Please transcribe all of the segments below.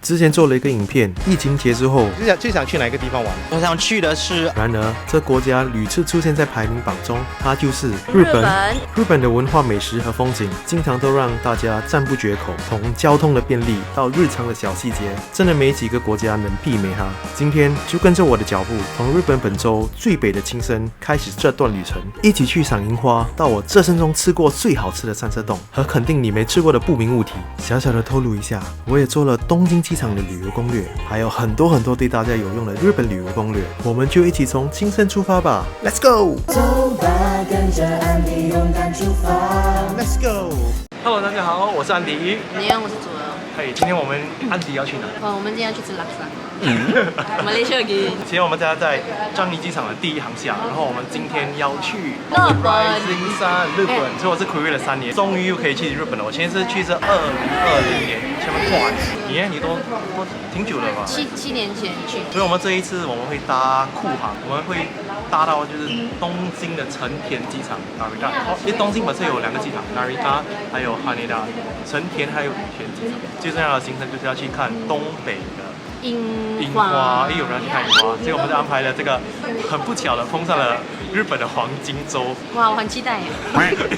之前做了一个影片，疫情结束后最想去哪个地方玩？我想去的是，然而这国家屡次出现在排名榜中，它就是日本。日本的文化、美食和风景，经常都让大家赞不绝口。从交通的便利到日常的小细节，真的没几个国家能媲美它。今天就跟着我的脚步，从日本本州最北的青森开始这段旅程，一起去赏樱花，到我这生中吃过最好吃的三色冻，和肯定你没吃过的不明物体。小小的透露一下，我也做了东京机场的旅游攻略，还有很多对大家有用的日本旅游攻略。我们就一起从青森出发吧 ，Let's go！ 走吧，跟着安迪勇敢出发 Let's go！ Hello， 大家好，我是安迪。你好，我是主儿。嘿，今天我们安迪要去哪？我们今天要去吃拉萨。我们来这里。今天我们家在樟宜机场的第一航厦，然后我们今天要去日本山，日本。所以我是苦约了3年，终于又可以去日本了。我前一次去是2020年，前面跨年。你都挺久了吧？7年前去。所以我们这一次我们会搭酷航，我们会搭到就是东京的成田机场 Narita。因为东京本身有2个机场 ，Narita 还有羽田，成田还有羽田机场。最重要的行程就是要去看东北的樱花，有人要去看樱花，所以我们就安排了这个很不巧的碰上了日本的黄金周。哇，我很期待耶！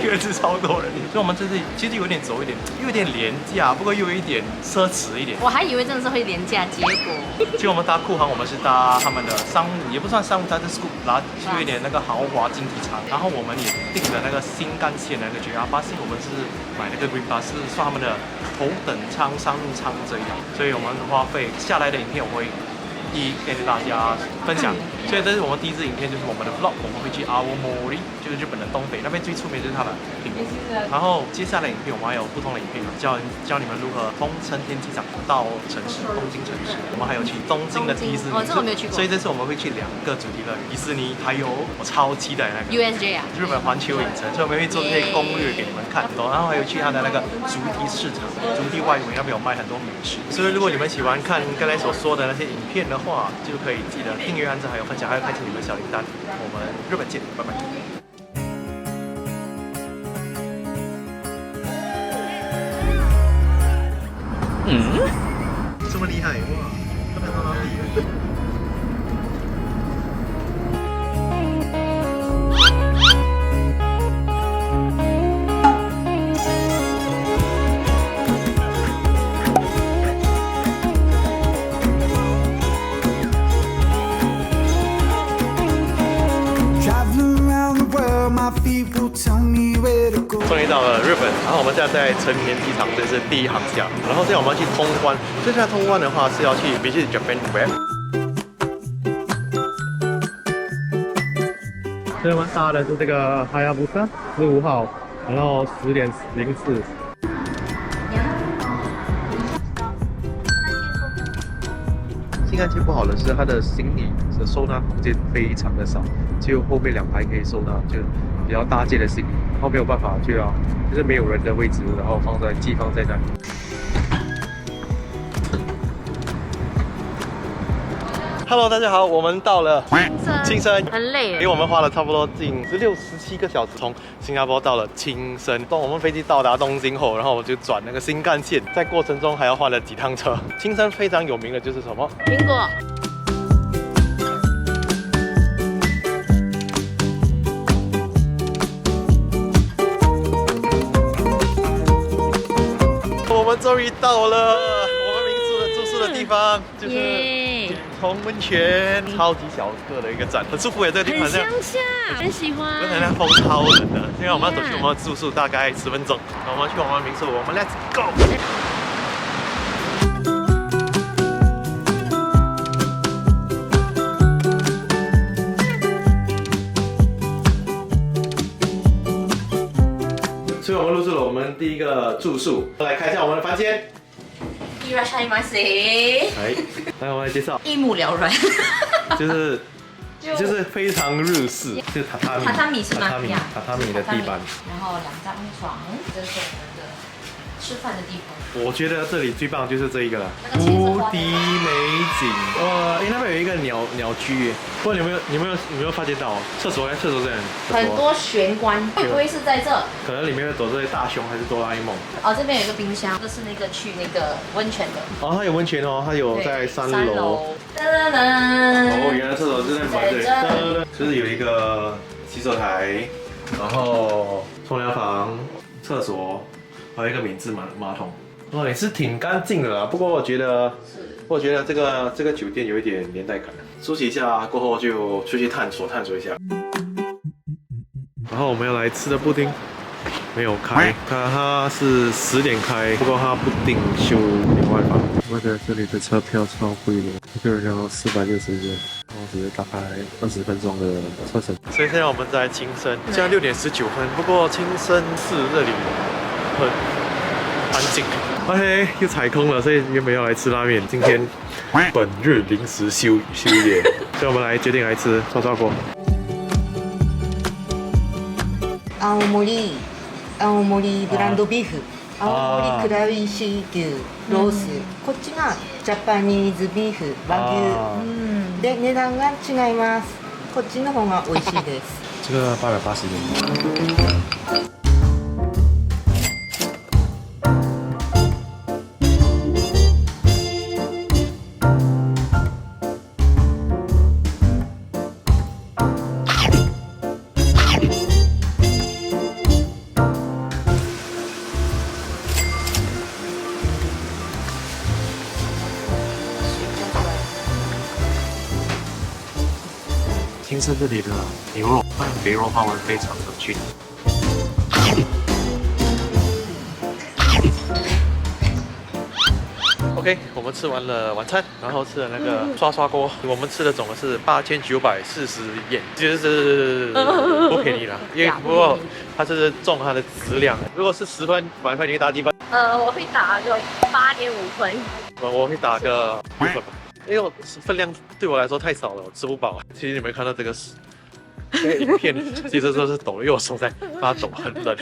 因为是超多人，所以我们这次其实有点走一点，又有点廉价，不过又有一点奢侈一点。我还以为真的是会廉价，结果。其实我们搭酷航，我们是搭他们的商务，也不算商务，它是 Scoop， 然后就有一点那个豪华经济舱。然后我们也订了那个新干线的那个 JR 巴士，我们是买那个 Green 巴士，算他们的头等舱、商务舱这样。所以我们花费下来的影片，我会一跟大家分享。所以这是我们第一支影片，就是我们的 vlog， 我们会去 Aomori， 就是日本的东北那边最出名就是它的苹果。然后接下来影片我们还有不同的影片，教你们如何从成田机场到城市东京城市。我们还有去东京的迪士尼，这我没有去过。所以这次我们会去2个主题乐园，迪士尼还有我超期待那个 USJ 啊，日本环球影城。所以我们会做这些攻略给你们看，然后还有去它的那个主题市场、主题外围那边有卖很多美食。所以如果你们喜欢看刚才所说的那些影片的话，就可以记得订阅、按赞，还有分享，还有开启你们的小铃铛。我们日本见，拜拜。这么厉害哇！他们到哪里？终于到了日本，然后我们现在在成田机场，这是第一航厦。然后现在我们要去通关，所以现在通关的话是要去 Visit Japan Web。所以我们搭的是这个哈亚布萨15号，然后10点04。新干线不好的是它的行李的收纳空间非常的少，只有后面2排可以收纳，就比较大件的行李，然后没有办法就是没有人的位置，然后寄放在那里。Hello， 大家好，我们到了青森，很累，因为我们花了差不多近16、17个小时从新加坡到了青森。当我们飞机到达东京后，然后我就转那个新干线，在过程中还要换了几趟车。青森非常有名的就是什么？苹果。我们终于到了我们民宿的住宿的地方，就是冲温泉，超级小个的一个站，很舒服耶，这个地方很乡下，很喜欢。而且那风超冷的，因为我们要走去我们的住宿，大概10分钟，我们去我们民宿，我们 Let's go。所以我们入住了我们第一个住宿，来看一下我们的房间。いらっしゃいませ。来，我们来介绍，一目了然。就是非常日式，就是榻米是吗？榻米的地板，然后2张床，这是我们的吃饭的地方。我觉得这里最棒就是这一个了，那个茄子花无敌美景。那边有一个鸟居，不过你有没有发现到厕所这样很多玄关，会不会是在这？可能里面会躲着大熊还是哆啦 A 梦。哦，这边有一个冰箱，这是那个去那个温泉的。哦，它有温泉哦，它有在3楼。噔噔噔。哦，原来厕所就在门这里。就是有一个洗手台，然后冲凉房、厕所，还有一个免治马桶。哦，也是挺干净的啦。不过我觉得这个酒店有一点年代感。休息一下过后就出去探索一下。然后我们要来吃的布丁没有开，它是10点开，不过它不定休另外吧。我的这里的车票超贵的，一个人要460元，然后只是大概20分钟的车程。所以现在我们在青森，现在6点19分。不过青森市这里很安静。OK， 又踩空了，所以原本要来吃拉面，今天本日临时休业，所以我们决定来吃涮涮锅。青森ブランドビーフ、青森クラウイシ牛ロース、こっちがジャパニーズビーフ和牛で値段が違います。こっちの方が美味しいです。这个880元。青森这里的牛肉和肥肉花纹非常的均匀。OK， 我们吃完了晚餐，然后吃了那个刷刷锅，我们吃的总的是8940元，就是不便宜啦。因为不过它是重它的质量，如果是10分100块，你会打几分？我会打个8.5分。我会打个6分吧。因为分量对我来说太少了，我吃不饱。其实你们看到这个影片，其实说是抖，因为我手在发抖，很冷。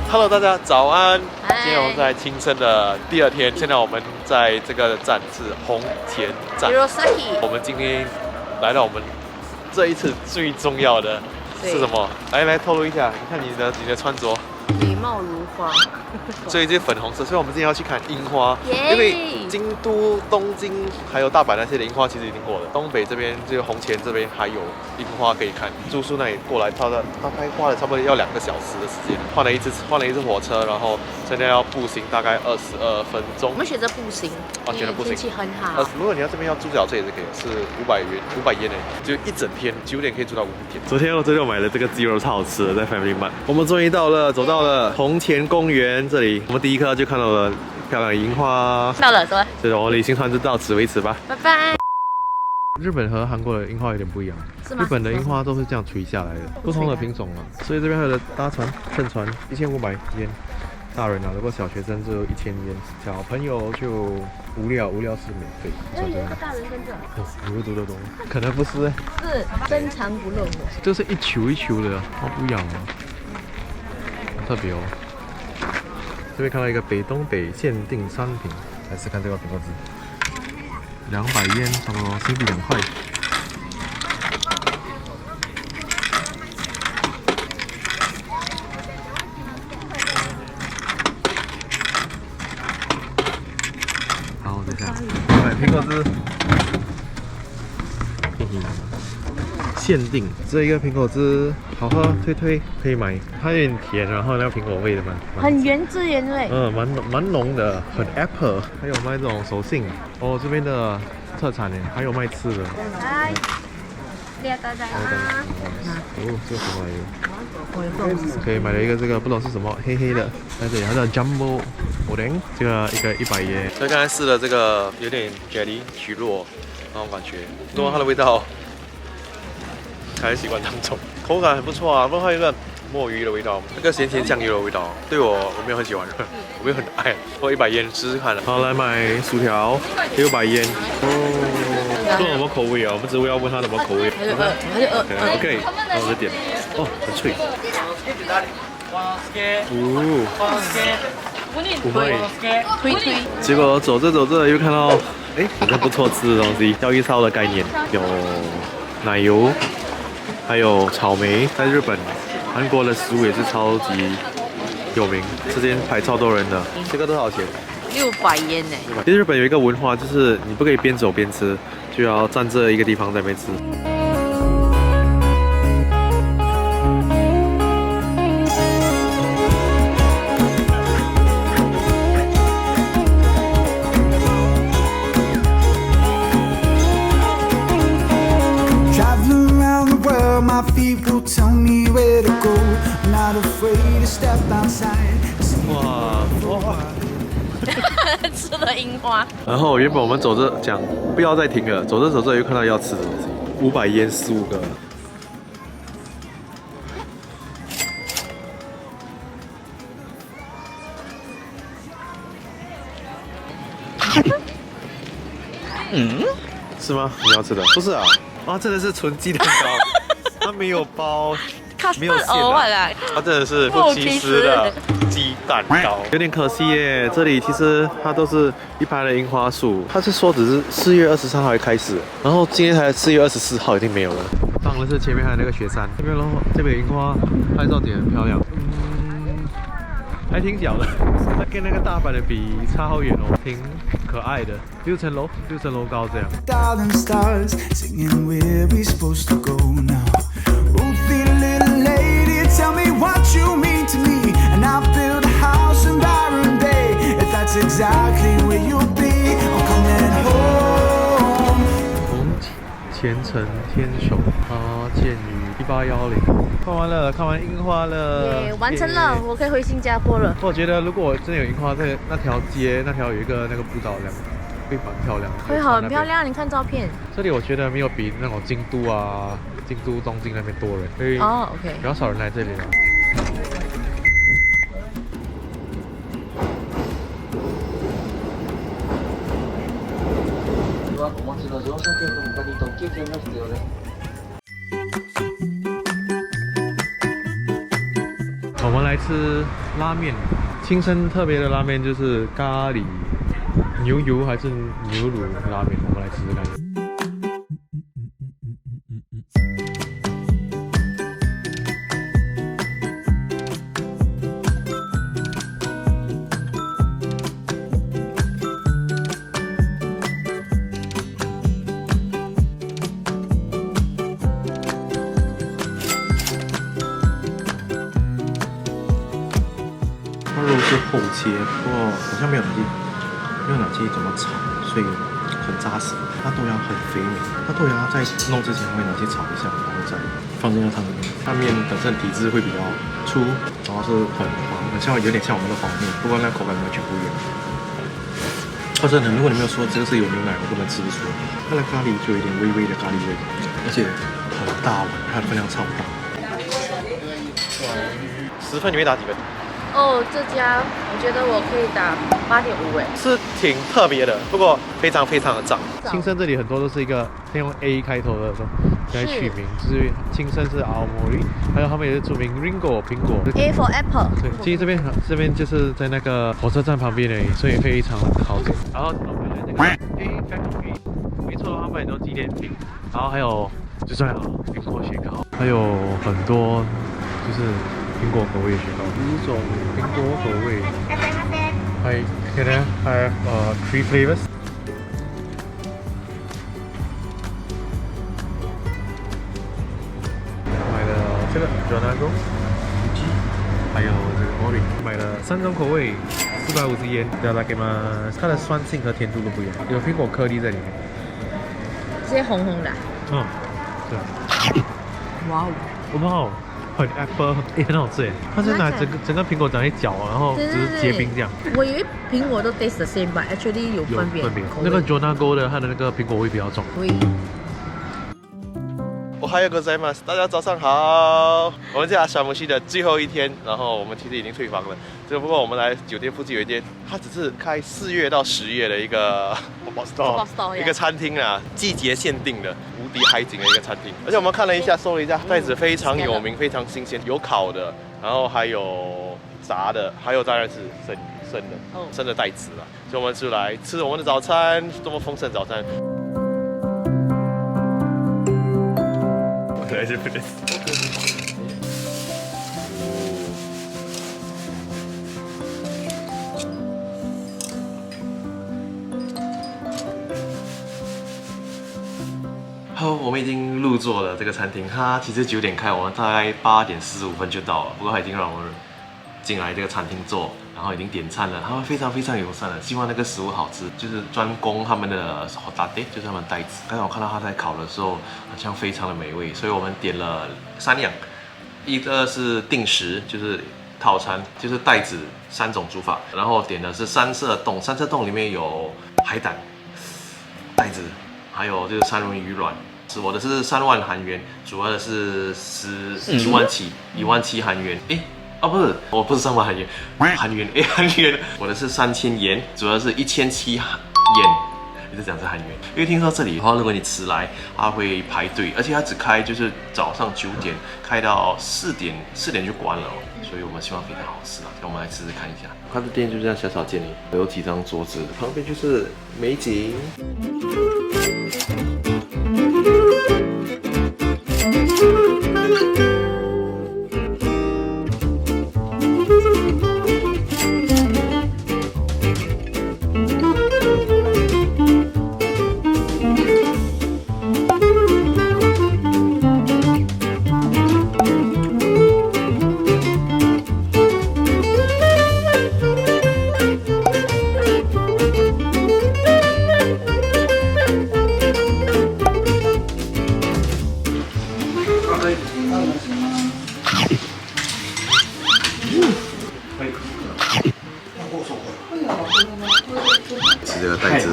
Hello， 大家早安。今天我们在青森的第2天，现在我们在这个站是红田站。我们今天来到我们这一次最重要的是什么？来透露一下，你看你的穿着。礼貌如花，所以这粉红色，所以我们今天要去看樱花，因为京都、东京还有大阪那些的樱花其实已经过了，东北这边就红前这边还有樱花可以看。住宿那里过来，大概花了差不多要2个小时的时间，换了一次火车，然后现在要步行大概22分钟。我们选择步行，选择步行，天气很好。如果你要这边要住脚车也是可以，是500元就一整天，9点可以住到5点。昨天我买了这个鸡肉，超好吃的，在 Family Mart。我们终于走到了红田公园这里，我们第一刻就看到了漂亮的樱花。到了，走了。所以我们旅行团就到此为止吧，拜拜。日本和韩国的樱花有点不一样，是吗？日本的樱花都是这样垂下来的，不同的品种啊。所以这边还有搭船、乘船1500元，大人啊，如果小学生就1000元，小朋友就无聊是免费。有一个大人跟着。你会读得懂？可能不是，是深藏不露。就是一球一球的，好不一样哦，好特别哦。这边看到一个北东北限定商品，来试看这个苹果汁，200元，差不多新币2块。好，等一下，买苹果汁，限定这一个苹果汁好喝，推可以买。它有点甜，然后那个苹果味的嘛，很原汁原味。蛮浓的，很 apple。还有卖这种手信哦，这边的特产呢，还有卖吃的。来，厉害大家啦！哦，这个什么来着？可以买了一个这个，不知道是什么，黑黑的，在这里它叫 Jumbo Orange， 这个一个100元。所以刚才试了这个有点 jelly 曲洛，那种感觉，不过它的味道还是习惯当中，口感很不错啊。不过还有一个墨鱼的味道，那个咸甜酱油的味道，对我没有很喜欢，我没有很爱。我100yen试试看了。好，来买薯条，600yen。哦，做什么口味啊？我们只是要问他什么口味。OK， 那我就点。哦，很脆。推推。结果走着走着又看到，好像不错吃的东西，钓鱼烧的概念，有奶油，还有草莓。在日本，韩国的食物也是超级有名，这间排超多人的。这个多少钱？600yen呢。其实日本有一个文化，就是你不可以边走边吃，就要站这一个地方在那边吃。My feet will tell me where to go. I'm not afraid to step outside. 哇！吃了樱花。然后原本我们走着讲不要再停了，走着走着又看到要吃的东西，500yen 15个。是吗？你要吃的？不是啊，真的是纯鸡蛋糕，它没有包，没有馅啊，它真的是不起司的鸡蛋糕，有点可惜耶。这里其实它都是一排的樱花树，它是说只是4月23号会开始，然后今天才4月24号，已经没有了。放的是前面还有那个雪山，这边樱花拍照点很漂亮，还挺小的，它跟那个大阪的比差好远哦，挺可爱的，6层楼高这样。Darling stars singing where we supposed to go now. Ruthie, little lady, tell me what you mean to me. And I'll build a house in Byron Bay. If that's exactly where you'll be, I'm coming home. 红前程天手剑鱼1810，看完了，看完樱花了，耶，完成了，我可以回新加坡了。我觉得如果真的有樱花，在那条街那条有一个那个步道梁，会蛮漂亮的。会很漂亮，你看照片。这里我觉得没有比那种京都啊、京都、东京那边多人，所以OK，比较少人来这里了。我们来吃拉面，青森特别的拉面就是咖喱牛油还是牛乳拉面，我们来吃吃看。肉是厚切，不过好像没有奶鸡怎么炒，所以很扎实。它豆芽很肥美，它豆芽在弄之前会拿去炒一下，然后再放进那汤里面。它面本身底质会比较粗，然后是很黄，有点像我们的黄面，不过那口感完全不一样。或者如果你没有说这个是有牛奶，我根本吃不出来。它的咖喱就有一点微微的咖喱味，而且很大碗，它的分量超大。10分你会打几分？这家我觉得我可以打8.5哎，是挺特别的，不过非常非常的赞。青森这里很多都是一个用 A 开头的来取名，就是青森是青森，还有他们也是出名 Ringo 苹果 ，A for Apple。对，其实这边就是在那个火车站旁边而已，所以非常的靠近。然后我们来那个 A Factory， 没错，他们很多纪念品，然后还有就算苹果雪糕，还有很多就是苹果口味的雪糕，5种苹果口味。Hi, can I have 3 flavors? 买了这个 Jonago， 还有这个 Orange， 买了3种口味，450yen。いただきます。它的酸性和甜度都不一样，有苹果颗粒在里面。这些红红的。对。哇哦！哇哦！很 apple， 很好吃哎。它是拿整个苹果长一搅，然后只是结冰这样。我以为苹果都 taste the same， but actually 有分别。那个 Jonago 的它的那个苹果味比较重。我还有个在吗？大家早上好。我们在阿沙姆西的最后一天，然后我们其实已经退房了。只不过我们来酒店附近有一间，它只是开4月到10月的一个一个餐厅啊，季节限定的无敌海景的一个餐厅。而且我们看了一下，搜了一下，袋子非常有名，非常新鲜，有烤的，然后还有炸的，还有当然是生的袋子了。所以我们就来吃我们的早餐，多么丰盛早餐。来这边。好，我们已经入座了。这个餐厅它其实9点开，我们大概8点45分就到了。不过它已经让我们进来这个餐厅坐，然后已经点餐了。他们非常友善的，希望那个食物好吃，就是专攻他们的hotate，就是他们袋子。刚才我看到他在烤的时候，好像非常的美味，所以我们点了3样，一个是定时，就是套餐，就是袋子3种煮法，然后点的是三色冻里面有海胆、袋子，还有就是3文鱼卵。我的是3万韩元，主要的是1万7韩元。不是，我不是3万韩元，韩元，我的是3000元，主要是1700元。你是讲是韩元，因为听说这里的话，如果你迟来，它会排队，而且它只开就是早上9点开到4点就关了哦，所以我们希望非常好吃啊，让我们来吃吃看一下。它的店就这样小建立，有几张桌子，旁边就是美景。吃这个袋子。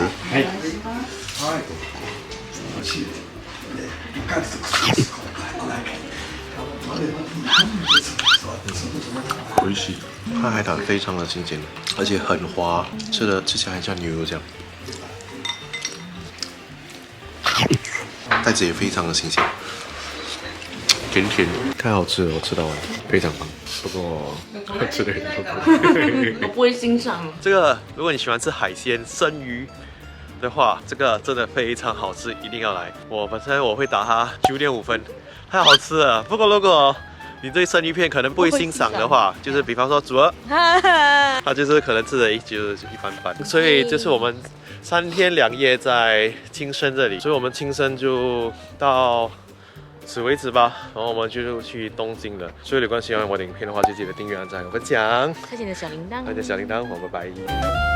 回喜，它海胆非常的新鲜，而且很滑，吃起来很像牛肉这样。袋子也非常的新鲜，甜甜，太好吃了，我吃到完，非常棒。不过吃的很多，我不会欣赏。这个，如果你喜欢吃海鲜、生鱼的话，这个真的非常好吃，一定要来。本身我会打它9.5分，太好吃了。不过如果你对生鱼片可能不会欣赏的话，就是比方说主儿，他就是可能吃的就是一般般。所以这是我们3天2夜在青森这里，所以我们青森就到此为止吧，然后我们就去东京了。所以如果喜欢我的影片的话，就记得订阅、按赞和分享，开启你的小铃铛，我们拜拜。